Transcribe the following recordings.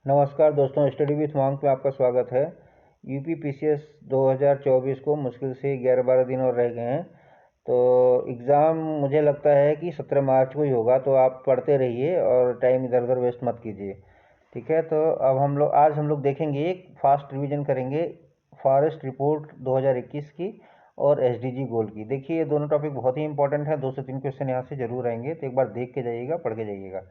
नमस्कार दोस्तों, study with मांग में आपका स्वागत है। यूपी पीसीएस 2024 को मुश्किल से 11-12 दिन और रह गए हैं। तो एग्ज़ाम मुझे लगता है कि 17 मार्च को ही होगा, तो आप पढ़ते रहिए और टाइम इधर उधर वेस्ट मत कीजिए। ठीक है, तो अब आज हम लोग देखेंगे, एक फास्ट रिवीजन करेंगे फॉरेस्ट रिपोर्ट 2021 की और एसडीजी गोल की। देखिए, ये दोनों टॉपिक बहुत ही इंपॉर्टेंट है। 2 से 3 क्वेश्चन यहाँ से जरूर आएंगे, तो एक बार देख के जाइएगा, पढ़ के जाइएगा।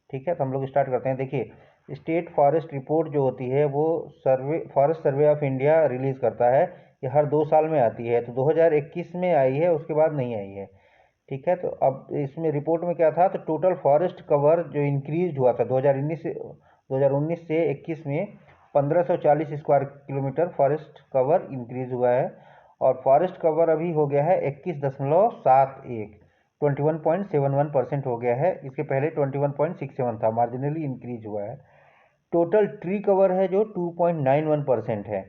ठीक है, तो हम लोग स्टार्ट करते हैं। देखिए, स्टेट फॉरेस्ट रिपोर्ट जो होती है वो forest survey of India release करता है। ये हर 2 साल में आती है, तो 2021 में आई है, उसके बाद नहीं आई है। ठीक है, तो अब इसमें रिपोर्ट में क्या था, तो टोटल फॉरेस्ट कवर जो इंक्रीज हुआ था 2019 से 21 में 1540 square kilometre forest cover increase हुआ है। और फॉरेस्ट कवर अभी हो गया है 21.71, 21.71% हो गया है। इसके पहले 21.67 था, मार्जिनली इंक्रीज हुआ है। टोटल ट्री कवर है जो 2.91% है।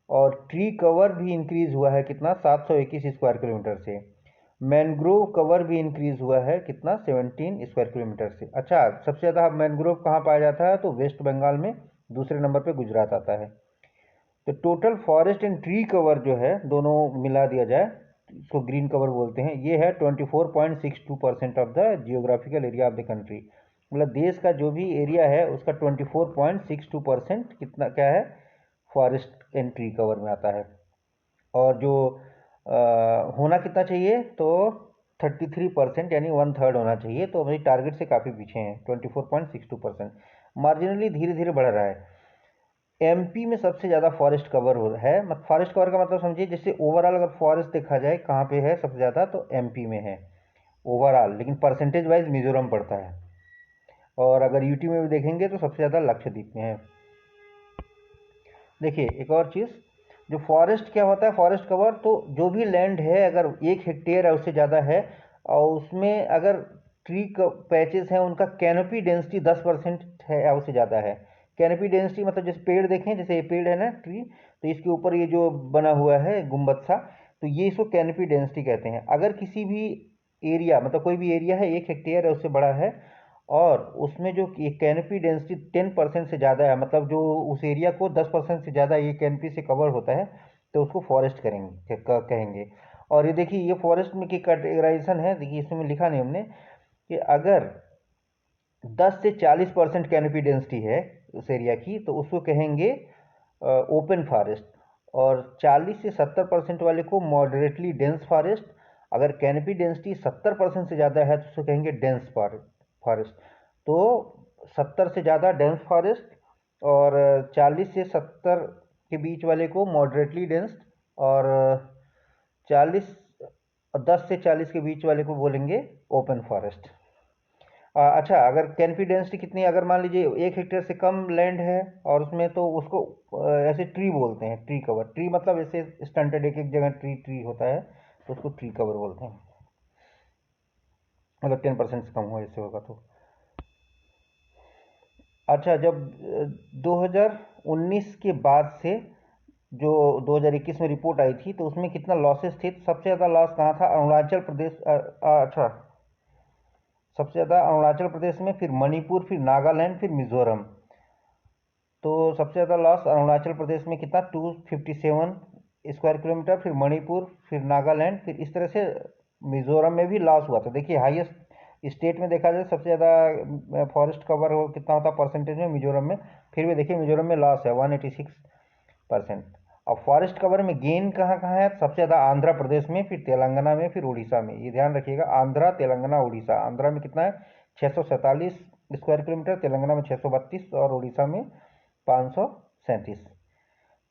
और ट्री कवर भी इंक्रीज हुआ है कितना, 721 स्क्वायर किलोमीटर से। मैनग्रोव कवर भी इंक्रीज हुआ है कितना, 17 स्क्वायर किलोमीटर से। अच्छा, सबसे ज़्यादा मैनग्रोव कहाँ पाया जाता है, तो वेस्ट बंगाल में। दूसरे नंबर पे गुजरात आता है। तो total forest and tree cover जो है, दोनों मिला दिया जाए, इसको ग्रीन कवर बोलते हैं। ये है 24.62% of the geographical area of the country. मतलब देश का जो भी एरिया है उसका 24.62% कितना क्या है, फॉरेस्ट एंड ट्री कवर में आता है। और जो होना कितना चाहिए, तो 33%, यानी 1/3 होना चाहिए। तो हमारी टारगेट से काफ़ी पीछे हैं, 24.62%। मार्जिनली धीरे धीरे बढ़ रहा है। एमपी में सबसे ज़्यादा फॉरेस्ट कवर है। फॉरेस्ट कवर का मतलब समझिए, जैसे ओवरऑल अगर फॉरेस्ट देखा जाए कहाँ पे है सबसे ज़्यादा, तो एमपी में है ओवरऑल, लेकिन परसेंटेज वाइज मिजोरम पड़ता है। और अगर यूटी में भी देखेंगे तो सबसे ज़्यादा लक्षद्वीप में है। देखिए, एक और चीज़, जो फॉरेस्ट क्या होता है, फॉरेस्ट कवर, तो जो भी लैंड है अगर 1 हेक्टेयर है उससे ज़्यादा है, और उसमें अगर ट्री पैचेस हैं, उनका कैनोपी डेंसिटी 10% है या उससे ज़्यादा है। कैनोपी डेंसिटी मतलब जैसे पेड़ देखें, जैसे ये पेड़ है ना, ट्री, तो इसके ऊपर ये जो बना हुआ है गुंबद सा, तो ये इसको कैनोपी डेंसिटी कहते हैं। अगर किसी भी एरिया, मतलब कोई भी एरिया है 1 हेक्टेयर है उससे बड़ा है, और उसमें जो कैनोपी डेंसिटी 10% से ज़्यादा है, मतलब जो उस एरिया को 10% से ज़्यादा ये कैनोपी से कवर होता है, तो उसको फॉरेस्ट कहेंगे। और ये देखिए, ये फॉरेस्ट में की कैटेगराइजेशन है। देखिए, इसमें लिखा नहीं हमने कि अगर 10 से 40% कैनोपी डेंसिटी है उस एरिया की, तो उसको कहेंगे ओपन फॉरेस्ट। और 40 से 70% वाले को मॉडरेटली डेंस फॉरेस्ट। अगर कैनोपी डेंसिटी 70% से ज़्यादा है तो उसको कहेंगे डेंस फॉरेस्ट। तो 70 से ज़्यादा डेंस फॉरेस्ट, और 40 से 70 के बीच वाले को मॉडरेटली डेंस, और 40 10 से 40 के बीच वाले को बोलेंगे ओपन फॉरेस्ट। अच्छा, अगर कैनोपी डेंसिटी कितनी, अगर मान लीजिए 1 हेक्टेयर से कम लैंड है और उसमें, तो उसको ऐसे ट्री बोलते हैं, ट्री कवर। ट्री मतलब ऐसे स्टंटेड एक एक जगह ट्री ट्री होता है, तो उसको ट्री कवर बोलते हैं। मतलब 10% से कम हो ऐसे होगा तो। अच्छा, जब 2019 के बाद से जो 2021 में रिपोर्ट आई थी, तो उसमें कितना लॉसेस थे, तो सबसे ज़्यादा लॉस कहाँ था, अरुणाचल प्रदेश। अच्छा, सबसे ज़्यादा अरुणाचल प्रदेश में, फिर मणिपुर, फिर नागालैंड, फिर मिजोरम। तो सबसे ज़्यादा लॉस अरुणाचल प्रदेश में कितना, 257 स्क्वायर किलोमीटर, फिर मणिपुर, फिर नागालैंड, फिर इस तरह से मिजोरम में भी लॉस हुआ था। देखिए, हाईएस्ट स्टेट में देखा जाए सबसे ज़्यादा फॉरेस्ट कवर हो कितना होता परसेंटेज में, मिजोरम में। फिर भी देखिए, मिजोरम में लॉस है 186%। और फॉरेस्ट कवर में गेन कहाँ कहाँ है, सबसे ज़्यादा आंध्र प्रदेश में, फिर तेलंगाना में, फिर उड़ीसा में। ये ध्यान रखिएगा, आंध्रा, तेलंगाना, उड़ीसा। आंध्रा में कितना है, 647 स्क्वायर किलोमीटर, तेलंगाना में 632, और उड़ीसा में 537।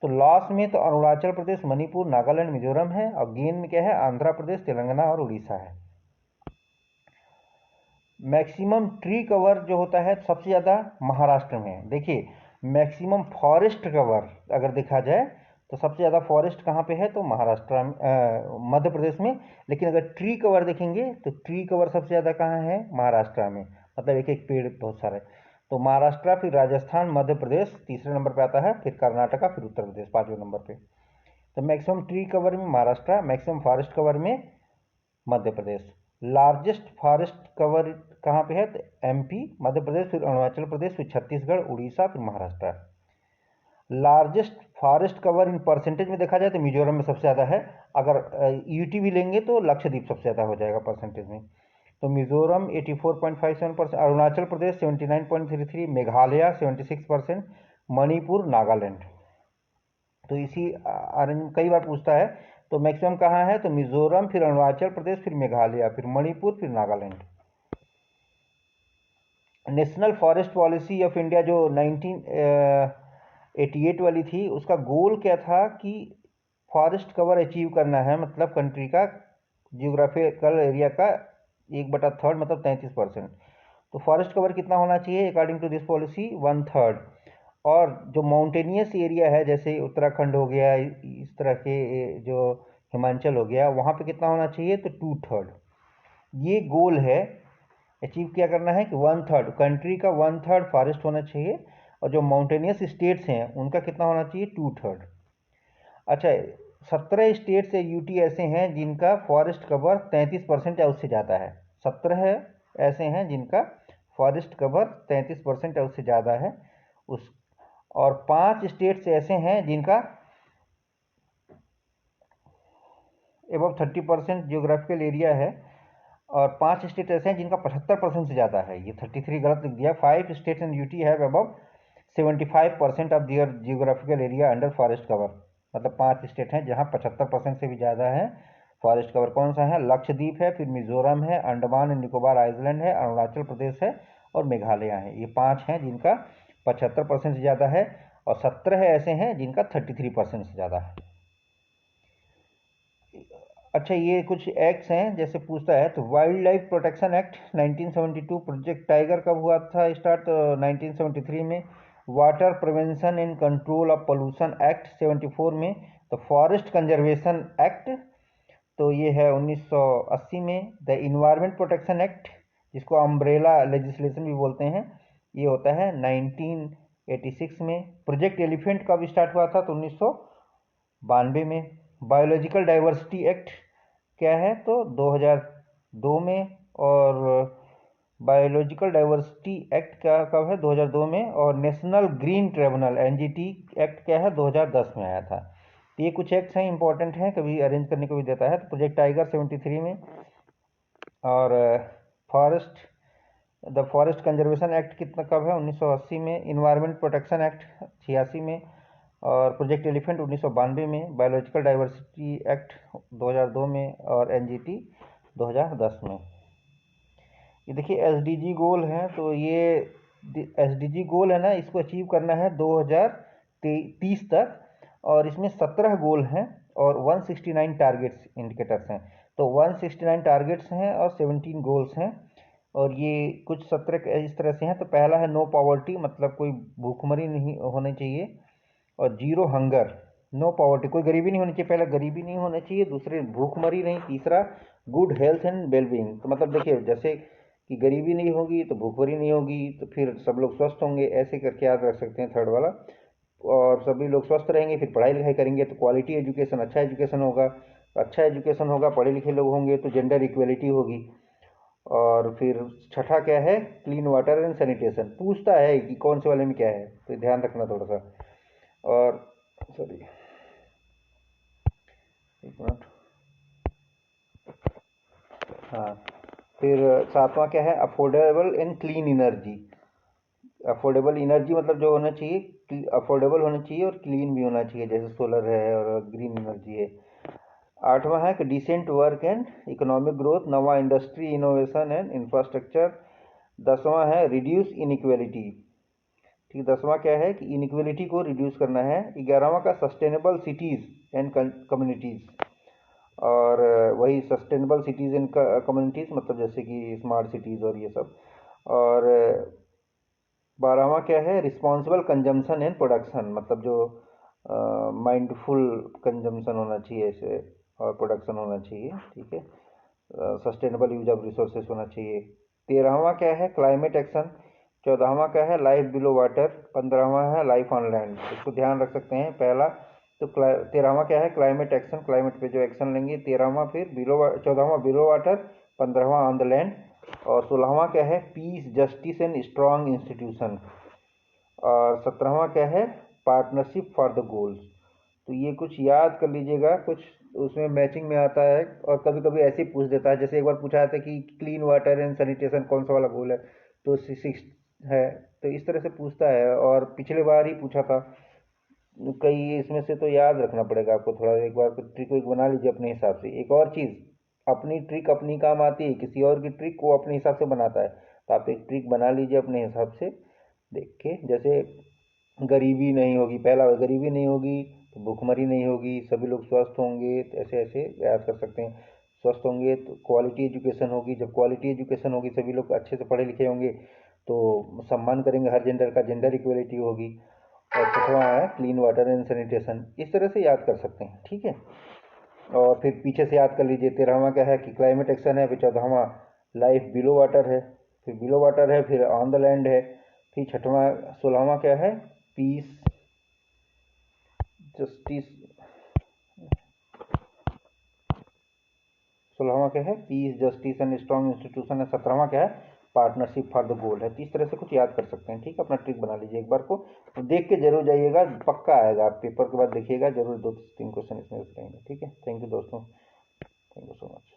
तो लॉस में तो अरुणाचल प्रदेश, मणिपुर, नागालैंड, मिजोरम है, और गेन में क्या है, आंध्र प्रदेश, तेलंगाना और उड़ीसा है। मैक्सिमम ट्री कवर जो होता है सबसे ज़्यादा महाराष्ट्र में है। देखिए, मैक्सिमम फॉरेस्ट कवर अगर देखा जाए तो सबसे ज़्यादा फॉरेस्ट कहाँ पे है, तो महाराष्ट्र में, मध्य प्रदेश में। लेकिन अगर ट्री कवर देखेंगे तो ट्री कवर सबसे ज़्यादा कहाँ है, महाराष्ट्र में। मतलब एक एक पेड़ बहुत सारे। तो महाराष्ट्र, फिर राजस्थान, मध्य प्रदेश तीसरे नंबर पे आता है, फिर कर्नाटका, फिर उत्तर प्रदेश 5वें नंबर पे। तो मैक्सिमम ट्री कवर में महाराष्ट्र, मैक्सिमम फॉरेस्ट कवर में Madhya Pradesh. Largest forest cover कहाँ पे है? तो MP, मध्य प्रदेश, फिर अरुणाचल प्रदेश, फिर छत्तीसगढ़, उड़ीसा, फिर Maharashtra. Largest forest cover in percentage में देखा जाए तो मिजोरम में सबसे ज़्यादा है। अगर UT भी लेंगे तो लक्षद्वीप सबसे ज़्यादा हो जाएगा परसेंटेज में। तो मिजोरम 84.57%, अरुणाचल प्रदेश 79.33, मेघालय 76%, मणिपुर, नागालैंड। तो इसी अरेंज कई बार पूछता है, तो मैक्सिमम कहाँ है? तो मिजोरम, फिर अरुणाचल प्रदेश, फिर मेघालय, फिर मणिपुर, फिर Nagaland. National forest policy of India जो 1988 वाली थी, उसका गोल क्या था कि फॉरेस्ट कवर अचीव करना है, मतलब कंट्री का जियोग्राफिकल एरिया का 1/3 मतलब 33%। तो फॉरेस्ट कवर कितना होना चाहिए अकॉर्डिंग टू दिस पॉलिसी? 1/3। और जो माउंटेनियस एरिया है, जैसे उत्तराखंड हो गया, इस तरह के जो हिमाचल हो गया, वहाँ पे कितना होना चाहिए? तो 2/3। ये गोल है, अचीव क्या करना है कि 1/3 कंट्री का 1/3 फॉरेस्ट होना चाहिए, और जो माउंटेनियस स्टेट्स हैं उनका कितना होना चाहिए? 2/3। अच्छा, 17 स्टेट्स या UT ऐसे हैं जिनका फॉरेस्ट कवर 33% या उससे ज़्यादा है। 17 ऐसे हैं जिनका फॉरेस्ट कवर 33% या उससे ज़्यादा है उस, और 5 स्टेट्स ऐसे हैं जिनका एबव 30% जियोग्राफिकल एरिया है, और 5 स्टेट ऐसे हैं जिनका 75% से ज़्यादा है। ये 33 गलत लिख दिया। 5 states and UT have above 75% of their geographical area under forest cover. मतलब 5 स्टेट हैं जहाँ 75% से भी ज़्यादा है फॉरेस्ट कवर। कौन सा है? लक्षद्वीप है, फिर मिजोरम है, अंडमान एंड निकोबार आइलैंड है, अरुणाचल प्रदेश है, और मेघालय है। ये 5 हैं जिनका 75% से ज़्यादा है, और 17 ऐसे हैं जिनका 33% से ज़्यादा है। अच्छा, ये कुछ एक्ट्स हैं, जैसे पूछता है तो wild life protection act 1972, project tiger कब हुआ था स्टार्ट? तो 1973 में। Water prevention and control of pollution act 74 में। तो फॉरेस्ट कंजर्वेशन एक्ट, तो ये है 1980 में। द इन्वायरमेंट प्रोटेक्शन एक्ट, जिसको अम्ब्रेला लेजिस्लेशन भी बोलते हैं, ये होता है 1986 में। प्रोजेक्ट एलिफेंट कब स्टार्ट हुआ था? तो 1992 में। बायोलॉजिकल डाइवर्सिटी एक्ट क्या है? तो 2002 में। और बायोलॉजिकल डाइवर्सिटी एक्ट क्या कब है? 2002 में। और national green tribunal NGT act क्या है? 2010 में आया था। तो ये कुछ एक्ट्स हैं, इंपॉर्टेंट हैं, कभी अरेंज करने को भी देता है। तो प्रोजेक्ट टाइगर 73 में, और द फॉरेस्ट कंजर्वेशन एक्ट कितना कब है? 1980 में। इन्वायरमेंट प्रोटेक्शन एक्ट 86 में, और प्रोजेक्ट एलिफेंट 1992 में। बायोलॉजिकल डाइवर्सिटी एक्ट 2002 में, और NGT 2010 में। ये देखिए SDG गोल हैं, तो ये SDG गोल है ना, इसको अचीव करना है 2030 तक, और इसमें 17 गोल हैं और 169 टारगेट्स इंडिकेटर्स हैं। तो 169 टारगेट्स हैं और 17 गोल्स हैं, और ये कुछ 17 इस तरह से हैं। तो पहला है नो पॉवर्टी, मतलब कोई भूखमरी नहीं होनी चाहिए, और 0 हंगर, नो पॉवर्टी, कोई गरीबी नहीं होनी चाहिए, पहला गरीबी नहीं होनी चाहिए, दूसरे भूखमरी नहीं, तीसरा गुड हेल्थ एंड वेलबींग। तो मतलब देखिए, जैसे कि गरीबी नहीं होगी तो भूखमरी नहीं होगी, तो फिर सब लोग स्वस्थ होंगे, ऐसे करके याद रख सकते हैं थर्ड वाला। और सभी लोग स्वस्थ रहेंगे, फिर पढ़ाई लिखाई करेंगे तो क्वालिटी एजुकेशन, अच्छा एजुकेशन होगा। अच्छा एजुकेशन होगा, पढ़े लिखे लोग होंगे तो जेंडर इक्वलिटी होगी। और फिर छठा क्या है? Clean water and sanitation. पूछता है कि कौन से वाले में क्या है, तो ध्यान रखना थोड़ा सा। और सॉरी, एक मिनट, हाँ। फिर सातवां क्या है? Affordable and clean energy. Affordable energy मतलब जो होना चाहिए, अफोर्डेबल होना चाहिए और क्लीन भी होना चाहिए, जैसे सोलर है और ग्रीन एनर्जी है। आठवां है कि decent work and economic growth. नौवां इंडस्ट्री इनोवेशन एंड इंफ्रास्ट्रक्चर। 10वां है रिड्यूस इनइक्वेलिटी। ठीक, 10वां क्या है कि इनइक्वेलिटी को रिड्यूस करना है। 11वां का सस्टेनेबल सिटीज़ एंड कम्युनिटीज़, और वही सस्टेनेबल सिटीज़ एंड कम्युनिटीज़ मतलब जैसे कि स्मार्ट सिटीज़ और ये सब। और 12वां क्या है? रिस्पॉन्सिबल कंजम्पशन एंड प्रोडक्शन, मतलब जो माइंडफुल कंजम्पशन होना चाहिए इसे, और प्रोडक्शन होना चाहिए। ठीक है, सस्टेनेबल यूज ऑफ रिसोर्सेज होना चाहिए। 13वां क्या है? Climate action. 14वां क्या है? Life below water. 15वां है लाइफ ऑन लैंड। इसको ध्यान रख सकते हैं। पहला तो 13वां क्या है? क्लाइमेट एक्शन, क्लाइमेट पे जो एक्शन लेंगे। 13वां फिर 14वां बिलो वाटर, 15वां ऑन द लैंड, और 16वां क्या है, peace justice and strong institution. और 17वां क्या है, पार्टनरशिप फॉर द गोल्स। तो ये कुछ याद कर लीजिएगा, कुछ उसमें मैचिंग में आता है। और कभी कभी ऐसे ही पूछ देता है, जैसे एक बार पूछा था कि क्लीन वाटर एंड सैनिटेशन कौन सा वाला गोल है, तो 6 है। तो इस तरह से पूछता है, और पिछले बार ही पूछा था कई, इसमें से तो याद रखना पड़ेगा आपको थोड़ा। एक बार ट्रिक विक बना लीजिए अपने हिसाब से। एक और चीज़, अपनी ट्रिक अपनी काम आती है, किसी और की ट्रिक वो अपने हिसाब से बनाता है। तो आप एक ट्रिक बना लीजिए अपने हिसाब से देख के। जैसे गरीबी नहीं होगी, पहला गरीबी नहीं होगी तो भूखमरी नहीं होगी, सभी लोग स्वस्थ होंगे, तो ऐसे ऐसे याद कर सकते हैं। स्वस्थ होंगे तो क्वालिटी एजुकेशन होगी, जब क्वालिटी एजुकेशन होगी, सभी लोग अच्छे से पढ़े लिखे होंगे तो सम्मान करेंगे हर जेंडर का, जेंडर इक्वलिटी होगी। और छठवां है क्लीन वाटर एंड सैनिटेशन। इस तरह से याद कर सकते हैं, ठीक है। और फिर पीछे से याद कर लीजिए, 13वां क्या है कि क्लाइमेट एक्शन है, फिर 14वां लाइफ बिलो वाटर है, फिर बिलो वाटर है, फिर ऑन द लैंड है, फिर छठवां 16वां क्या है, पीस जस्टिस। 16वां क्या है, peace justice and strong institution है। 17वां क्या है, पार्टनरशिप फॉर द गोल है। तो इस तरह से कुछ याद कर सकते हैं, ठीक है। अपना ट्रिक बना लीजिए एक बार को, तो देख के जरूर जाइएगा, पक्का आएगा। आप पेपर के बाद देखिएगा जरूर, 2-3 क्वेश्चन इसमें रहेंगे, ठीक है। थैंक यू दोस्तों, थैंक यू सो मच।